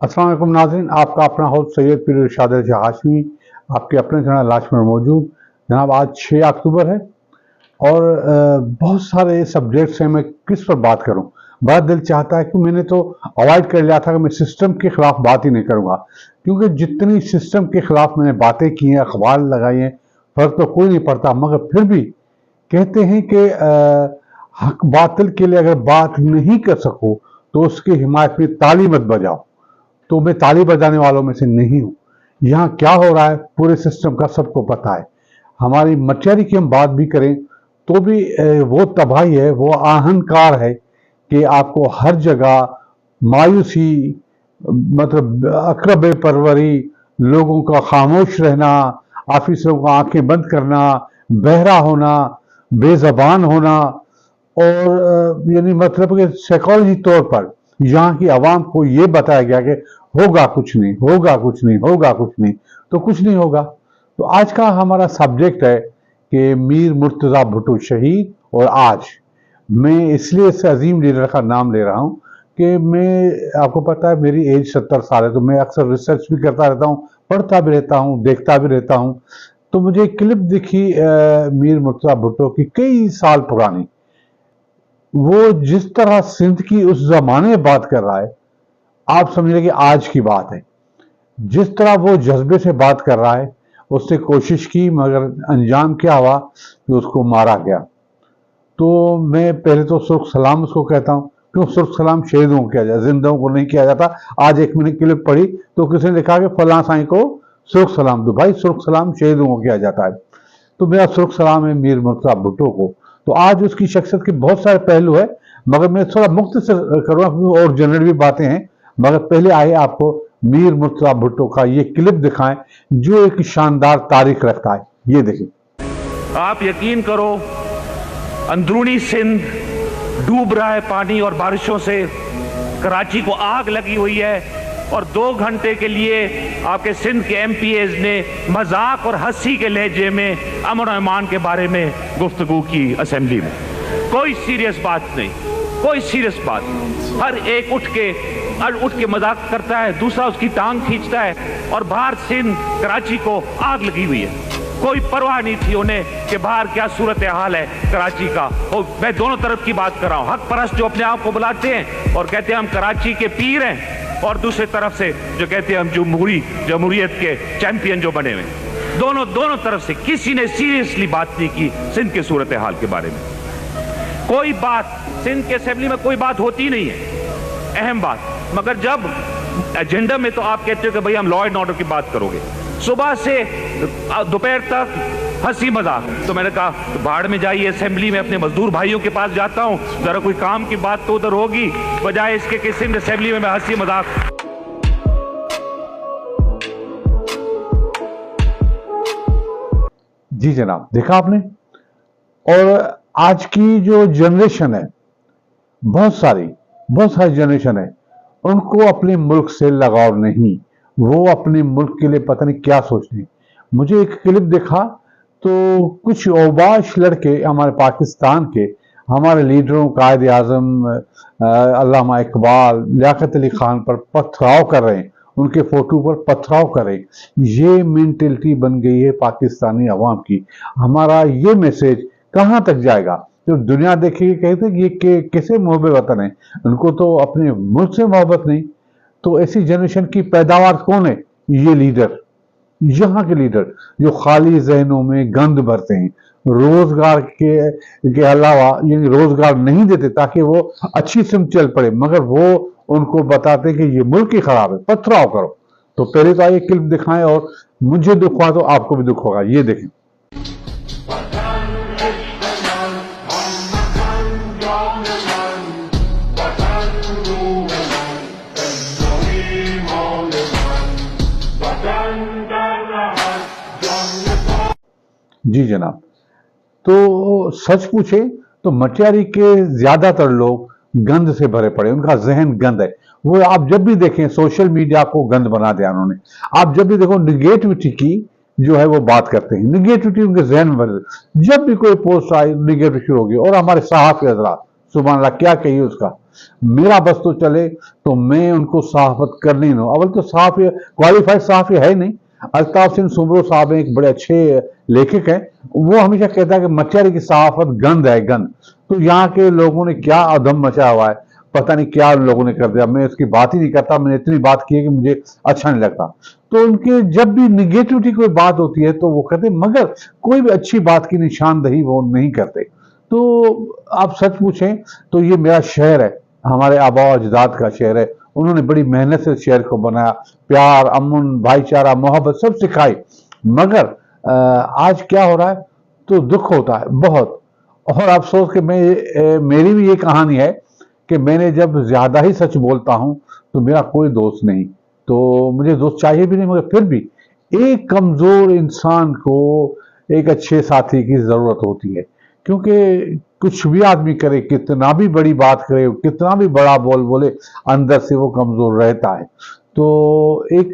अस्सलाम वालेकुम नाज़रीन, आपका अपना होस्ट सैयद पीर इरशाद अली हाशमी आपके अपने चैनल लाश में मौजूद। जनाब आज 6 अक्टूबर है और बहुत सारे सब्जेक्ट्स हैं, मैं किस पर बात करूं। बड़ा दिल चाहता है कि मैंने तो अवॉइड कर लिया था कि मैं सिस्टम के खिलाफ बात ही नहीं करूंगा, क्योंकि जितनी सिस्टम के खिलाफ मैंने बातें की हैं, अखबार लगाई हैं, फर्क तो कोई नहीं पड़ता। मगर फिर भी कहते हैं कि हक बातिल के लिए अगर बात नहीं कर सको तो उसकी हिमायत में ताली मत बजाओ। तो मैं ताली बजाने वालों में से नहीं हूं। यहाँ क्या हो रहा है पूरे सिस्टम का सबको पता है। हमारी मटियारी की हम बात भी करें तो भी वो तबाही है, वो अहंकार है कि आपको हर जगह मायूसी, मतलब अकरब परवरी, लोगों का खामोश रहना, ऑफिसरों को आंखें बंद करना, बहरा होना, बेजबान होना, और यानी मतलब कि साइकोलॉजी तौर पर यहाँ की आवाम को ये बताया गया कि होगा कुछ नहीं, होगा कुछ नहीं, होगा कुछ नहीं, तो कुछ नहीं होगा। तो आज का हमारा सब्जेक्ट है कि मीर मुर्तज़ा भुट्टो शहीद। और आज मैं इसलिए इस अजीम लीडर का नाम ले रहा हूँ कि मैं, आपको पता है मेरी एज 70 साल है, तो मैं अक्सर रिसर्च भी करता रहता हूँ, पढ़ता भी रहता हूँ, देखता भी रहता हूँ। तो मुझे एक क्लिप दिखी मीर मुर्तज़ा भुट्टो की, कई साल पुरानी। वो जिस तरह सिंध की उस जमाने में बात कर रहा है, आप समझ रहे कि आज की बात है। जिस तरह वो जज्बे से बात कर रहा है, उसने कोशिश की, मगर अंजाम क्या हुआ कि उसको मारा गया। तो मैं पहले तो सुर्ख सलाम उसको कहता हूँ, क्यों सुर्ख सलाम शहीदों को किया जाए, जिंदाओं को नहीं किया जाता। आज एक मैंने क्लिप पढ़ी तो किसी ने लिखा कि फलां साईं को सुर्ख सलाम दो। भाई सुर्ख सलाम शहीदों को किया जाता है, तो मेरा सुर्ख सलाम है मीर मुर्तज़ा भुट्टो को। तो आज उसकी शख्सियत के बहुत सारे पहलू है, मगर मैं थोड़ा मुख्तसर करूँगा क्योंकि और जनरल भी बातें हैं। मगर पहले आए आपको मीर मुर्तज़ा भुट्टो का ये क्लिप दिखाएं जो एक शानदार तारीख रखता है। ये देखिए। आप यकीन करो, अंदरूनी सिंध डूब रहा है पानी और बारिशों से। कराची को आग लगी हुई है और 2 घंटे के लिए आपके सिंध के एमपीएज ने मजाक और हंसी के लहजे में अमन और ईमान के बारे में गुफ्तगू की असेंबली में। कोई सीरियस बात नहीं, कोई सीरियस बात नहीं। हर एक उठ के मजाक करता है, दूसरा उसकी टांग खींचता है। और बाहर सिंध कराची को आग लगी हुई है, कोई परवाह नहीं थी उन्हें कि बाहर क्या सूरत हाल है कराची का। और मैं दोनों तरफ की बात कर रहा हूँ, हक परस्त जो अपने आप को बुलाते हैं और कहते हैं हम कराची के पीर हैं, और दूसरी तरफ से जो कहते हैं हम जमहूरियत के चैंपियन जो बने हुए। दोनों तरफ से किसी ने सीरियसली बात नहीं की सिंध के सूरत हाल के बारे में। कोई बात सिंध के असेंबली में कोई बात होती नहीं है, अहम बात। मगर जब एजेंडा में तो आप कहते हो कि भाई हम लॉ एंड ऑर्डर की बात करोगे, सुबह से दोपहर तक हंसी मजाक। तो मैंने कहा तो भाड़ में जाइए, असेंबली में अपने मजदूर भाइयों के पास जाता हूं, जरा कोई काम की बात तो उधर होगी, बजाय इसके कि सिंध असेंबली में मैं हंसी मजाक। जी जनाब, देखा आपने। और आज की जो जनरेशन है, बहुत सारी जनरेशन है, उनको अपने मुल्क से लगाव नहीं। वो अपने मुल्क के लिए पता नहीं क्या सोचते हैं। मुझे एक क्लिप देखा तो कुछ औबाश लड़के हमारे पाकिस्तान के, हमारे लीडरों, कायद आजम अल्लामा इकबाल, लियाकत अली खान पर पथराव कर रहे हैं, उनके फोटो पर पथराव कर रहे हैं। ये मेंटेलिटी बन गई है पाकिस्तानी अवाम की। हमारा ये मैसेज कहाँ तक जाएगा? जो दुनिया देखेगी कहते कि ये कैसे मोहब्बत वतन है, उनको तो अपने मुल्क से मोहब्बत नहीं। तो ऐसी जनरेशन की पैदावार कौन है? ये लीडर, यहाँ के लीडर जो खाली जहनों में गंद भरते हैं, रोजगार के अलावा यानी रोजगार नहीं देते ताकि वो अच्छी सिम चल पड़े, मगर वो उनको बताते कि ये मुल्क ही खराब है, पथराव करो। तो पहले तो आइए क्लिप दिखाएं, और मुझे दुख हुआ तो आपको भी दुख होगा। ये देखें। जी जनाब, तो सच पूछे तो मटियारी के ज्यादातर लोग गंद से भरे पड़े, उनका जहन गंद है। वो आप जब भी देखें सोशल मीडिया को गंद बना दिया उन्होंने। आप जब भी देखो निगेटिविटी की जो है वो बात करते हैं, निगेटिविटी उनके जहन में भरे। जब भी कोई पोस्ट आई निगेटिव शुरू होगी। और हमारे सहाफी हजरात सुभान अल्लाह, क्या कहिए उसका। मेरा बस तो चले तो मैं उनको सहाफत करनी दूं। अवल तो सहाफ़ी क्वालिफाइड सहाफ़ी है नहीं। अल्ताफ सिंह सुमरो साहब एक बड़े अच्छे लेखक हैं, वो हमेशा कहता है कि मचेरी की सहाफत गंद है, गंद। तो यहाँ के लोगों ने क्या अदम मचा हुआ है, पता नहीं क्या उन लोगों ने कर दिया। मैं उसकी बात ही नहीं करता, मैंने इतनी बात की है कि मुझे अच्छा नहीं लगता। तो उनके जब भी निगेटिविटी कोई बात होती है तो वो कहते, मगर कोई भी अच्छी बात की निशानदही वो नहीं करते। तो आप सच पूछें तो ये मेरा शहर है, हमारे आबा अजदाद का शहर है। उन्होंने बड़ी मेहनत से शहर को बनाया, प्यार, अमन, भाईचारा, मोहब्बत सब सिखाई। मगर आज क्या हो रहा है तो दुख होता है बहुत। और अफसोस कि मेरी भी ये कहानी है कि मैंने जब ज्यादा ही सच बोलता हूं तो मेरा कोई दोस्त नहीं, तो मुझे दोस्त चाहिए भी नहीं। मगर फिर भी एक कमजोर इंसान को एक अच्छे साथी की जरूरत होती है, क्योंकि कुछ भी आदमी करे, कितना भी बड़ी बात करे, कितना भी बड़ा बोल बोले, अंदर से वो कमजोर रहता है। तो एक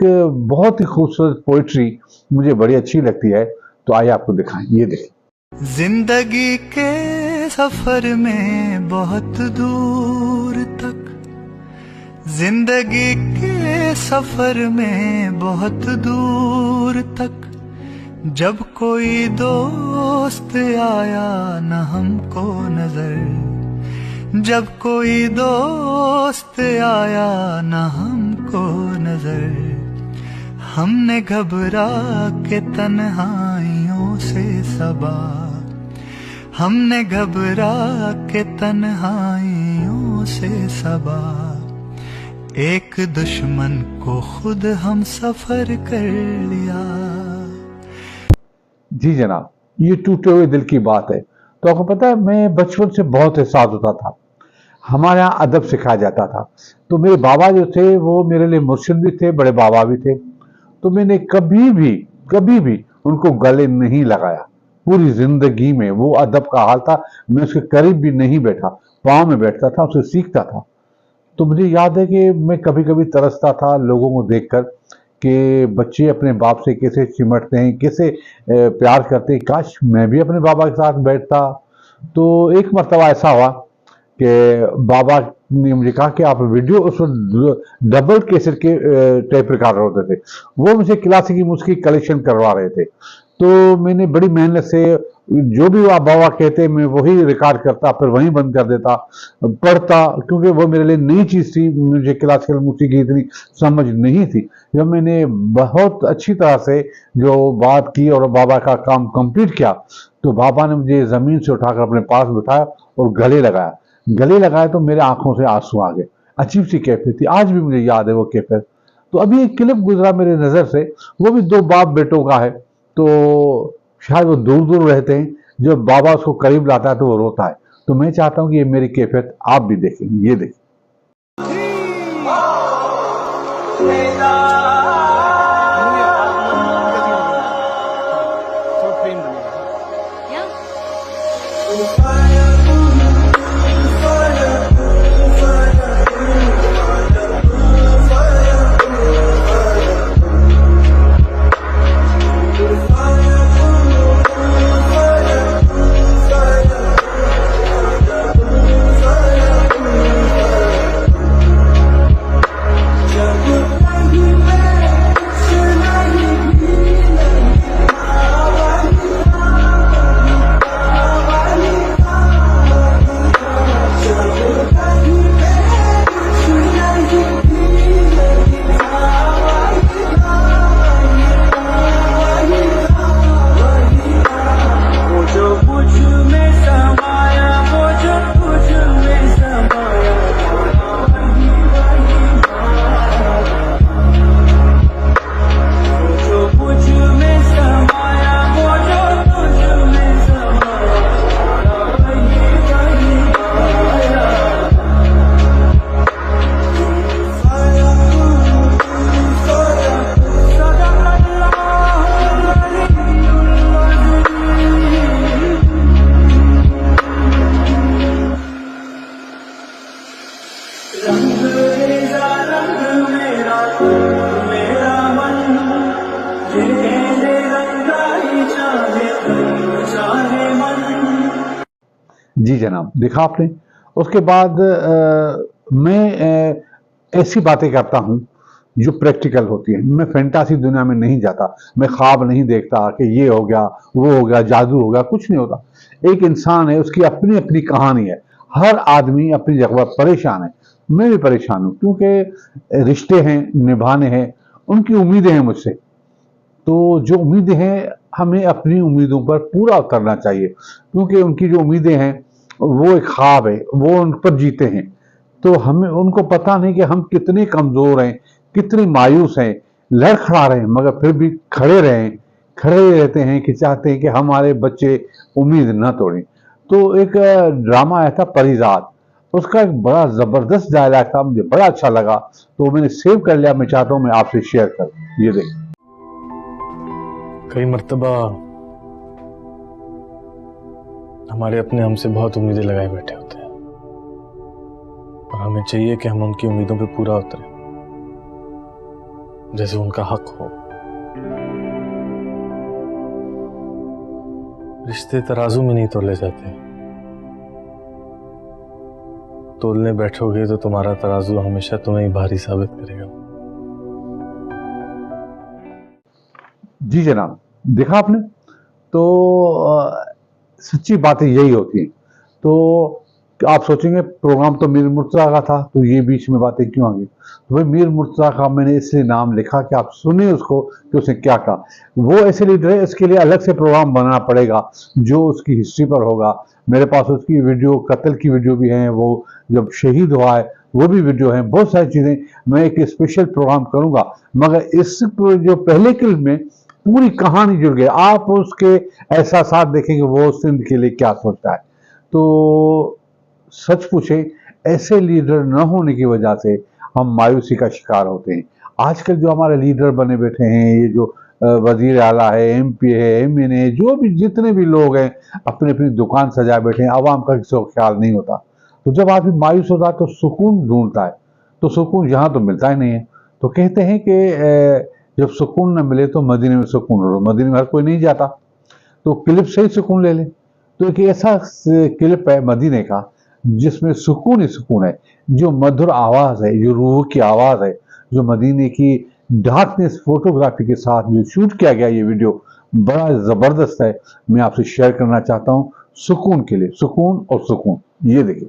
बहुत ही खूबसूरत पोइट्री मुझे बड़ी अच्छी लगती है, तो आइए आपको दिखाएं, ये देखें। जिंदगी के सफर में बहुत दूर तक, जिंदगी के सफर में बहुत दूर तक, जब कोई दोस्त आया न हमको नजर, जब कोई दोस्त आया न हमको नजर, हमने घबरा के तन्हाइयों से सबा, हमने घबरा के तन्हाइयों से सबा, एक दुश्मन को खुद हम सफर कर लिया। जी जनाब, ये टूटे हुए दिल की बात है। तो आपको पता है, मैं बचपन से बहुत एहसास होता था, हमारे यहाँ अदब सिखाया जाता था। तो मेरे बाबा जो थे वो मेरे लिए मुर्शिद भी थे, बड़े बाबा भी थे। तो मैंने कभी भी उनको गले नहीं लगाया पूरी जिंदगी में। वो अदब का हाल था, मैं उसके करीब भी नहीं बैठा, पाँव में बैठता था, उससे सीखता था। तो मुझे याद है कि मैं कभी कभी तरसता था लोगों को देखकर कि बच्चे अपने बाप से कैसे चिमटते हैं, कैसे प्यार करते हैं, काश मैं भी अपने बाबा के साथ बैठता। तो एक मर्तबा ऐसा हुआ कि बाबा ने मुझे कहा कि आप वीडियो, उस डबल केसेट के टेप रिकॉर्डर होते थे, वो मुझे क्लासिक म्यूजिक कलेक्शन करवा रहे थे। तो मैंने बड़ी मेहनत से जो भी आप बाबा कहते मैं वही रिकॉर्ड करता, फिर वहीं बंद कर देता, पढ़ता, क्योंकि वो मेरे लिए नई चीज थी, मुझे क्लासिकल म्यूजिक की इतनी समझ नहीं थी। जब मैंने बहुत अच्छी तरह से जो बात की और बाबा का काम कंप्लीट किया, तो बाबा ने मुझे जमीन से उठाकर अपने पास बिठाया और गले लगाया तो मेरे आंखों से आंसू आ गए। अजीब सी कैफियत थी, आज भी मुझे याद है वो कैफियत। तो अभी एक क्लिप गुजरा मेरे नजर से, वो भी दो बाप बेटों का है। तो शायद वो दूर दूर रहते हैं, जब बाबा उसको करीब लाता है तो वो रोता है। तो मैं चाहता हूं कि ये मेरी कैफियत आप भी देखेंगे, ये देखें। जी जनाब, देखा आपने। उसके बाद मैं ऐसी बातें करता हूँ जो प्रैक्टिकल होती है। मैं फैंटासी दुनिया में नहीं जाता, मैं ख्वाब नहीं देखता कि ये हो गया, वो हो गया, जादू हो गया, कुछ नहीं होता। एक इंसान है, उसकी अपनी अपनी कहानी है। हर आदमी अपनी जगह परेशान है, मैं भी परेशान हूँ, क्योंकि रिश्ते हैं, निभाने हैं, उनकी उम्मीदें हैं मुझसे। तो जो उम्मीदें हैं, हमें अपनी उम्मीदों पर पूरा उतरना चाहिए, क्योंकि उनकी जो उम्मीदें हैं वो एक ख्वाब है, वो उन पर जीते हैं। तो हमें उनको पता नहीं कि हम कितने कमजोर हैं, कितनी मायूस हैं, लड़खड़ा रहे हैं, मगर फिर भी खड़े रहते हैं कि चाहते हैं कि हमारे बच्चे उम्मीद न तोड़ें। तो एक ड्रामा आया था परिजात, उसका एक बड़ा जबरदस्त डायलॉग था, मुझे बड़ा अच्छा लगा, तो मैंने सेव कर लिया। मैं चाहता हूं मैं आपसे शेयर करूं। ये देखिए। कई मर्तबा हमारे अपने हमसे बहुत उम्मीदें लगाए बैठे होते हैं और हमें चाहिए कि हम उनकी उम्मीदों पे पूरा उतरें, जैसे उनका हक हो। रिश्ते तराजू में नहीं तोले जाते, तोलने बैठोगे तो तुम्हारा तराजू हमेशा तुम्हें ही भारी साबित करेगा। जी जनाब, देखा आपने। तो सच्ची बातें यही होती हैं। तो आप सोचेंगे प्रोग्राम तो मीर मुर्तज़ा का था, तो ये बीच में बातें क्यों आ गई? तो भाई मीर मुर्तज़ा का मैंने इसलिए नाम लिखा कि आप सुनिए उसको कि उसने क्या कहा। वो ऐसे लीडर है, इसके लिए अलग से प्रोग्राम बनाना पड़ेगा जो उसकी हिस्ट्री पर होगा। मेरे पास उसकी वीडियो, कत्ल की वीडियो भी है, वो जब शहीद हुआ है वो भी वीडियो है, बहुत सारी चीज़ें। मैं एक स्पेशल प्रोग्राम करूँगा, मगर इस जो पहले क्लिप में पूरी कहानी जुड़ गई, आप उसके एहसास देखेंगे वो सिंध के लिए क्या सोचता है। तो सच पूछे, ऐसे लीडर न होने की वजह से हम मायूसी का शिकार होते हैं। आजकल जो हमारे लीडर बने बैठे हैं, ये जो वजीर आला है, MP है, MN है, जो भी जितने भी लोग हैं, अपनी अपनी दुकान सजा बैठे हैं, आवाम का किसी को ख्याल नहीं होता। तो जब आदमी मायूस होता है तो सुकून ढूंढता है, तो सुकून यहाँ तो मिलता ही नहीं है। तो कहते हैं कि जब सुकून न मिले तो मदीने में सुकून हो। मदीने में हर कोई नहीं जाता, तो क्लिप से ही सुकून ले ले। तो एक ऐसा क्लिप है मदीने का जिसमें सुकून ही सुकून है, जो मधुर आवाज़ है, जो रूह की आवाज़ है, जो मदीने की डार्कनेस फोटोग्राफी के साथ जो शूट किया गया ये वीडियो बड़ा ज़बरदस्त है। मैं आपसे शेयर करना चाहता हूँ सुकून के लिए, सुकून और सुकून। ये देखिए।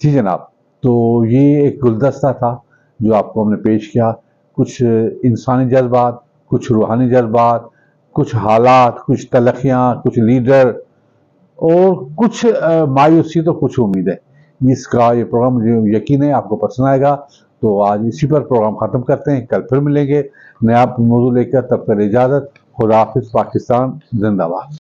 जी जनाब, तो ये एक गुलदस्ता था जो आपको हमने पेश किया। कुछ इंसानी जज्बात, कुछ रूहानी जज्बात, कुछ हालात, कुछ तलखियाँ, कुछ लीडर और कुछ मायूसी, तो कुछ उम्मीद है। इसका ये प्रोग्राम मुझे यकीन है आपको पसंद आएगा। तो आज इसी पर प्रोग्राम ख़त्म करते हैं, कल फिर मिलेंगे नया मौजूद लेकर। तब तक इजाज़त, खुदा हाफिज़, पाकिस्तान जिंदाबाद।